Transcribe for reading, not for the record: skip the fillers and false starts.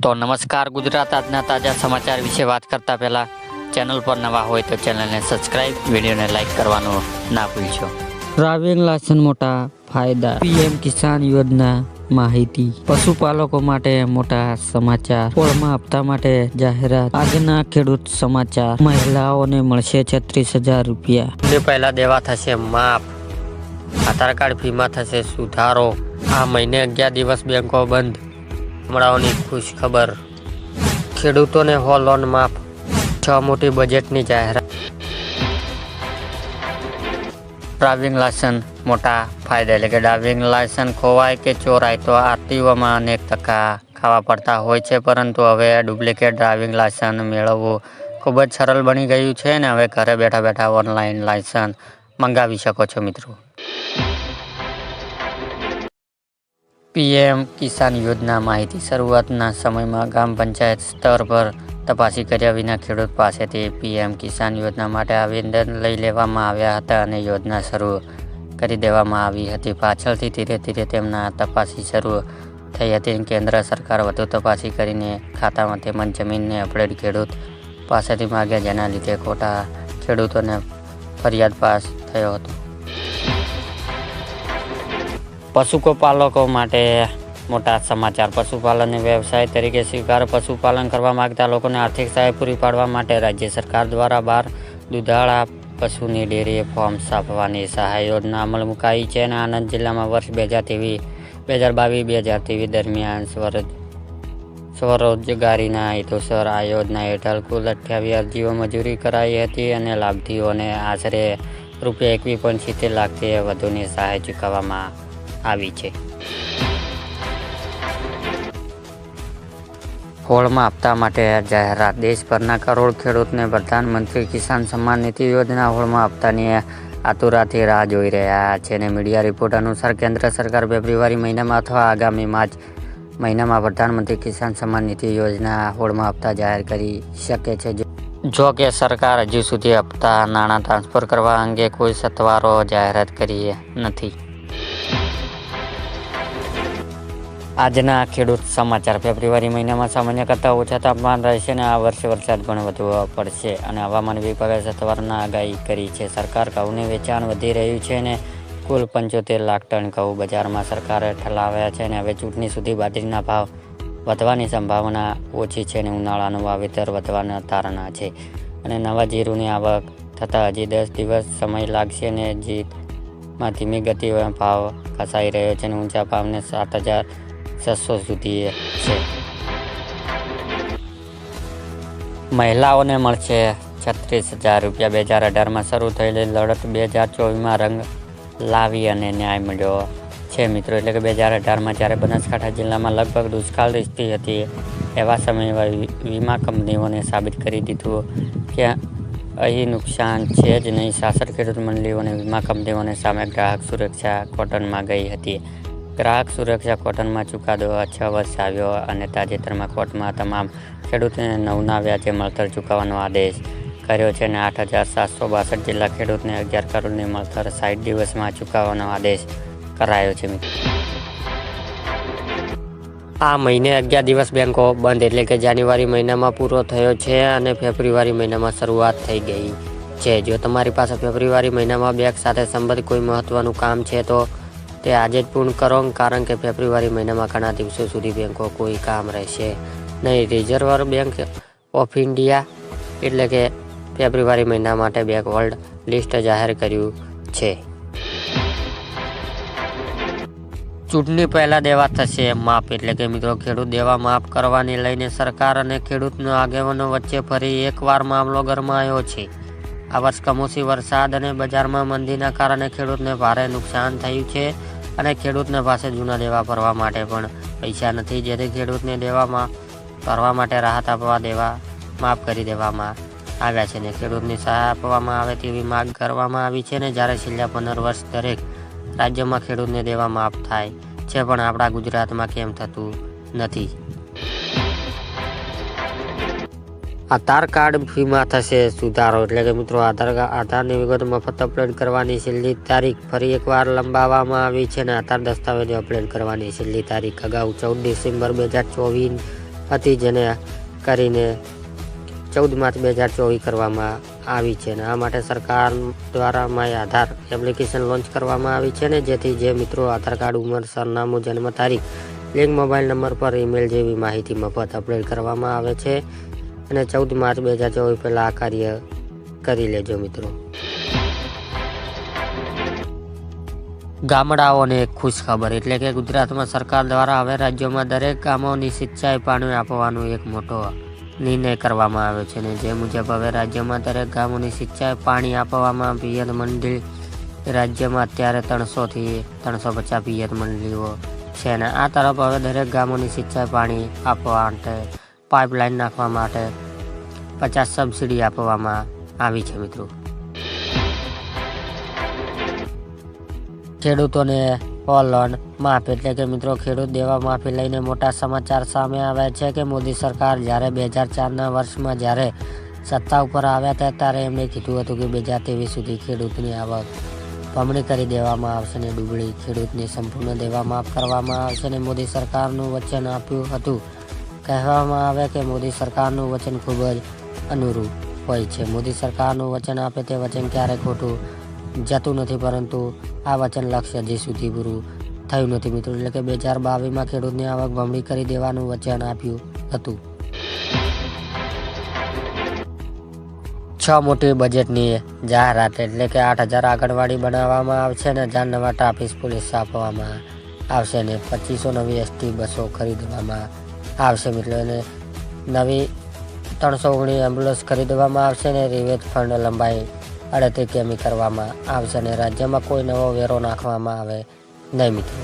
તો નમસ્કાર ગુજરાત, આજના તાજા સમાચાર વિશે વાત કરતા પહેલા ચેનલ પર નવા હોય તો ચેનલને સબસ્ક્રાઇબ, વિડીયોને લાઇક કરવાનું ના ભૂલશો। ડ્રાઇવિંગ લાયસન્સ મોટા ફાયદા, પીએમ કિસાન યોજના માહિતી, પશુપાલકો માટે મોટા સમાચાર, પોળમાં હપ્તા માટે જાહેરાત, આજના ખેડૂત સમાચાર, મહિલાઓને મળશે 36,000 રૂપિયા, પહેલા દેવા થશે માફ, આધાર કાર્ડ ફીમાં થશે સુધારો, આ મહિને 11 દિવસ બેંકો બંધ, ગામડાઓની ખુશ ખબર, ખેડૂતોને હો લોન માફ, 6 મોટી બજેટની જાહેરાત। ડ્રાઇવિંગ લાયસન્સ મોટા ફાયદા, એટલે કે ડ્રાઇવિંગ લાયસન્સ ખોવાય કે ચોરાય તો આરટીઓમાં અનેક ધક્કા ખાવા પડતા હોય છે, પરંતુ હવે ડુપ્લિકેટ ડ્રાઇવિંગ લાયસન્સ મેળવવું ખૂબ જ સરળ બની ગયું છે અને હવે ઘરે બેઠા બેઠા ઓનલાઈન લાયસન્સ મંગાવી શકો છો મિત્રો। પીએમ કિસાન યોજના માહિતી, શરૂઆતના સમયમાં ગ્રામ પંચાયત સ્તર પર તપાસી કર્યા વિના ખેડૂત પાસેથી પીએમ કિસાન યોજના માટે આવેદન લઈ લેવામાં આવ્યા હતા અને યોજના શરૂ કરી દેવામાં આવી હતી। પાછળથી ધીરે ધીરે તેમના તપાસી શરૂ થઈ હતી। કેન્દ્ર સરકાર વધુ તપાસી કરીને ખાતામાં તેમજ જમીનને અપડેટ ખેડૂત પાસેથી માગ્યા, જેના લીધે ખોટા ખેડૂતોને ફરિયાદ પાસ થયો હતો। પશુપાલકો માટે મોટા સમાચાર, પશુપાલનને વ્યવસાય તરીકે સ્વીકાર, પશુપાલન કરવા માંગતા લોકોને આર્થિક સહાય પૂરી પાડવા માટે રાજ્ય સરકાર દ્વારા 12 દુધાળા પશુની ડેરીએ ફોર્મ છાપવાની સહાય યોજના અમલ મુકાઈ છે અને આણંદ જિલ્લામાં વર્ષ 2022-2023 દરમિયાન સ્વરોજગારીના હેતુસર આ યોજના હેઠળ કુલ 28 અરજીઓ મંજૂરી કરાઈ હતી અને લાભાર્થીઓને આશરે ₹21.70 લાખથી વધુની સહાય ચૂકવવામાં આવી છે। હોળમાં હપ્તા માટે જાહેરાત, દેશભરના કરોડ ખેડૂતને પ્રધાનમંત્રી કિસાન સન્માન નિધિ યોજના હોળમાં હપ્તાની આતુરતાથી રાહ જોઈ રહ્યા છે અને મીડિયા રિપોર્ટ અનુસાર કેન્દ્ર સરકાર ફેબ્રુઆરી મહિનામાં અથવા આગામી માર્ચ મહિનામાં પ્રધાનમંત્રી કિસાન સન્માન નિધિ યોજના હોળમાં હપ્તા જાહેર કરી શકે છે। જો કે સરકાર હજુ સુધી હપ્તા નાણાં ટ્રાન્સફર કરવા અંગે કોઈ સત્તાવાર જાહેરાત કરી નથી। આજના ખેડૂત સમાચાર, ફેબ્રુઆરી મહિનામાં સામાન્ય કરતાં ઓછા તાપમાન રહેશે અને આ વર્ષે વરસાદ પણ વધુ પડશે અને હવામાન વિભાગે સત્તાવારના આગાહી કરી છે। સરકાર ઘઉંનું વેચાણ વધી રહ્યું છે અને કુલ 75 લાખ ટન ઘઉં બજારમાં સરકારે ઠલાવ્યા છે અને હવે ચૂંટણી સુધી બાજરીના ભાવ વધવાની સંભાવના ઓછી છે અને ઉનાળાનું વાવેતર વધવાના તારણા છે અને નવા જીરુની આવક થતાં હજી 10 દિવસ સમય લાગશે અને જીતમાં ધીમી ગતિએ ભાવ ઘસાઈ રહ્યો છે અને ઊંચા ભાવને 7,600 સુધી છે। મહિલાઓને મળશે 36,000 રૂપિયા, 2018માં શરૂ થયેલી લડત 2024માં રંગ લાવી અને ન્યાય મળ્યો છે મિત્રો। એટલે કે 2018માં જ્યારે બનાસકાંઠા જિલ્લામાં લગભગ દુષ્કાળ સ્થિતિ હતી, એવા સમયે વીમા કંપનીઓને સાબિત કરી દીધું કે અહીં નુકસાન છે જ નહીં। 66 ખેડૂત મંડળીઓને વીમા કંપનીઓને સામે ગ્રાહક સુરક્ષા કોર્ટમાં ગઈ હતી। ગ્રાહક સુરક્ષા કોર્ટમાં ચુકાદો 6 વર્ષ આવ્યો અને તાજેતરમાં કોર્ટમાં તમામ ખેડૂતોને 9ના વ્યાજે મળતર ચૂકવવાનો આદેશ કર્યો છે અને 8,762 જેટલા ખેડૂતને 11 કરોડની મળતર 60 દિવસમાં ચૂકવવાનો આદેશ કરાયો છે। આ મહિને 11 દિવસ બેંકો બંધ, એટલે કે જાન્યુઆરી મહિનામાં પૂરો થયો છે અને ફેબ્રુઆરી મહિનામાં શરૂઆત થઈ ગઈ છે। જો તમારી પાસે ફેબ્રુઆરી મહિનામાં બેંક સાથે સંબંધિત કોઈ મહત્વનું કામ છે તો તે આજે જ પૂર્ણ કરો, કારણ કે ફેબ્રુઆરી મહિનામાં ઘણા દિવસો સુધી બેંકો કોઈ કામ રહેશે નહીં। રિઝર્વ બેંક ઓફ ઇન્ડિયા એટલે કે ફેબ્રુઆરી મહિના માટે બેંક હોલ્ડ લિસ્ટ જાહેર કર્યું છે। ચૂંટણી પહેલા દેવા થશે માફ, એટલે કે મિત્રો ખેડૂત દેવા માફ કરવાની લઈને સરકાર અને ખેડૂતના આગેવાનો વચ્ચે ફરી એકવાર મામલો ગરમાયો છે। આ વર્ષ કમોસમી વરસાદ અને બજારમાં મંદીના કારણે ખેડૂતને ભારે નુકસાન થયું છે અને ખેડૂતને પાસે જૂના દેવા ભરવા માટે પણ પૈસા નથી, જેથી ખેડૂતને દેવામાં ભરવા માટે રાહત આપવા દેવા માફ કરી દેવામાં આવ્યા છે અને ખેડૂતની સહાય આપવામાં આવે તેવી માંગ કરવામાં આવી છે અને જ્યારે છેલ્લા 15 વર્ષ દરેક રાજ્યમાં ખેડૂતને દેવા માફ થાય છે, પણ આપણા ગુજરાતમાં કેમ થતું નથી। આધાર કાર્ડ ફીમાં થશે સુધારો, એટલે કે મિત્રો આધારની વિગત મફત અપલોડ કરવાની છેલ્લી તારીખ ફરી એકવાર લંબાવવામાં આવી છે અને આધાર દસ્તાવેજો અપલોડ કરવાની છેલ્લી તારીખ અગાઉ 14 ડિસેમ્બર 2024 હતી, જેને કરીને 14 માર્ચ 2024 કરવામાં આવી છે. અને આ માટે સરકાર દ્વારા માય આધાર એપ્લિકેશન લોન્ચ કરવામાં આવી છે ને, જેથી જે મિત્રો આધાર કાર્ડ, ઉંમર, સરનામું, જન્મ તારીખ, લિંક મોબાઈલ નંબર પર ઈમેલ જેવી માહિતી મફત અપડેટ કરવામાં આવે છે. અને 14 માર્ચ 2024 પહેલાં આ કાર્ય કરી લેજો મિત્રો. ગામડાઓને એક ખુશ ખબર, એટલે કે ગુજરાતમાં સરકાર દ્વારા હવે રાજ્યોમાં દરેક ગામોની સિંચાઈ પાણી આપવાનો એક મોટો નિર્ણય કરવામાં આવ્યો છે. ને જે મુજબ હવે રાજ્યમાં દરેક ગામોની સિંચાઈ પાણી આપવામાં પિયત મંડળી, રાજ્યમાં અત્યારે 300 થી 350 પિયત મંડળીઓ છે. અને આ તરફ હવે દરેક ગામોની સિંચાઈ પાણી આપવા માટે પાઇપલાઇન નાખવા માટે 50 સબસિડી આપવામાં આવી છે મિત્રો. ખેડૂતોને લોન માફ, એટલે કે મિત્રો ખેડૂત દેવા માફી લઈને મોટા સમાચાર સામે આવ્યા છે કે મોદી સરકાર જ્યારે 2004ના વર્ષમાં જ્યારે સત્તા ઉપર આવ્યા હતા, ત્યારે એમણે કીધું હતું કે 2023 સુધી ખેડૂતની આવક બમણી કરી દેવામાં આવશે ને ડુંગળી ખેડૂતને સંપૂર્ણ દેવા માફ કરવામાં આવશે. ને મોદી સરકારનું વચન આપ્યું હતું. કહેવામાં આવે કે મોદી સરકારનું વચન ખૂબ જ અનુરૂપ હોય છે. મોદી સરકારનું વચન આપે તે વચન ક્યારેય ખોટું જતું નથી, પરંતુ આ વચન લક્ષ્ય હજી સુધી પૂરું થયું નથી મિત્રો. એટલે કે 2022માં ખેડૂતની આવક બમણી કરી દેવાનું વચન આપ્યું હતું. 6 મોટી બજેટની જાહેરાત, એટલે કે 8000 આંગણવાડી બનાવવામાં આવશે ને 1000 નવા ટ્રાફિક પોલીસ આપવામાં આવશે ને 2500 નવી એસટી બસો ખરીદવામાં આવશે મિત્રો. અને નવી 319 એમ્બ્યુલન્સ ખરીદવામાં આવશે ને રિવેજ ફંડ લંબાઈ 38 કિમી કરવામાં આવશે. અને રાજ્યમાં કોઈ નવો વેરો નાખવામાં આવે નહીં મિત્રો.